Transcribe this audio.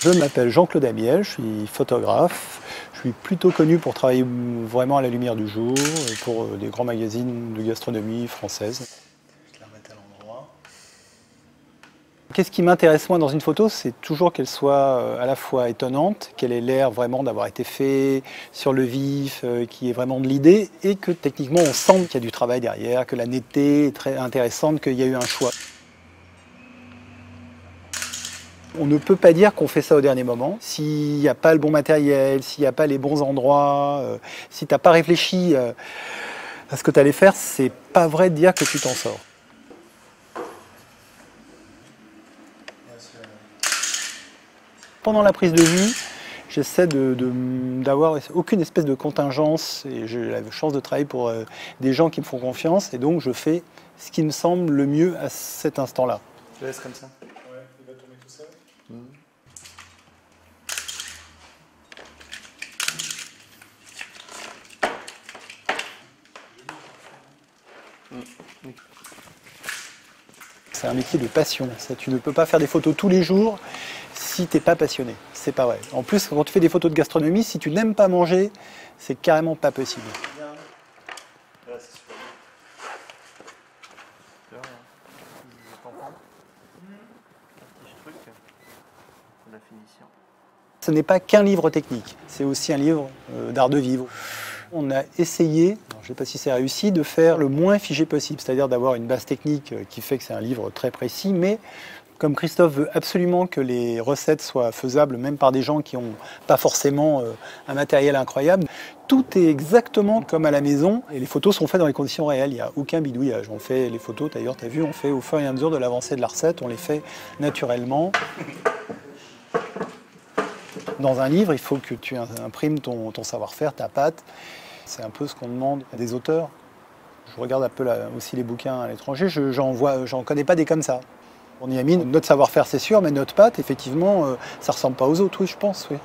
Je m'appelle Jean-Claude Amiel, je suis photographe. Je suis plutôt connu pour travailler vraiment à la lumière du jour, pour des grands magazines de gastronomie française. Je la remets à l'endroit. Qu'est-ce qui m'intéresse moi dans une photo, c'est toujours qu'elle soit à la fois étonnante, qu'elle ait l'air vraiment d'avoir été faite sur le vif, qu'il y ait vraiment de l'idée, et que techniquement on sent qu'il y a du travail derrière, que la netteté est très intéressante, qu'il y a eu un choix. On ne peut pas dire qu'on fait ça au dernier moment. S'il n'y a pas le bon matériel, s'il n'y a pas les bons endroits, si tu n'as pas réfléchi à ce que tu allais faire, c'est pas vrai de dire que tu t'en sors. Pendant la prise de vue, j'essaie d'avoir aucune espèce de contingence et j'ai la chance de travailler pour des gens qui me font confiance et donc je fais ce qui me semble le mieux à cet instant-là. Je laisse comme ça. Ouais, il va tourner tout seul. C'est un métier de passion. Tu ne peux pas faire des photos tous les jours si tu n'es pas passionné. C'est pas vrai. En plus, quand tu fais des photos de gastronomie, si tu n'aimes pas manger, c'est carrément pas possible. Là, c'est super bien. Petit truc de la finition. Ce n'est pas qu'un livre technique, c'est aussi un livre d'art de vivre. On a essayé, je ne sais pas si c'est réussi, de faire le moins figé possible, c'est-à-dire d'avoir une base technique qui fait que c'est un livre très précis, mais comme Christophe veut absolument que les recettes soient faisables, même par des gens qui n'ont pas forcément un matériel incroyable, tout est exactement comme à la maison et les photos sont faites dans les conditions réelles, il n'y a aucun bidouillage. On fait les photos, d'ailleurs, tu as vu, on fait au fur et à mesure de l'avancée de la recette, on les fait naturellement. Dans un livre, il faut que tu imprimes ton savoir-faire, ta patte. C'est un peu ce qu'on demande à des auteurs. Je regarde un peu aussi les bouquins à l'étranger, j'en connais pas des comme ça. On y a mis notre savoir-faire, c'est sûr, mais notre patte, effectivement, ça ressemble pas aux autres, oui, je pense, oui.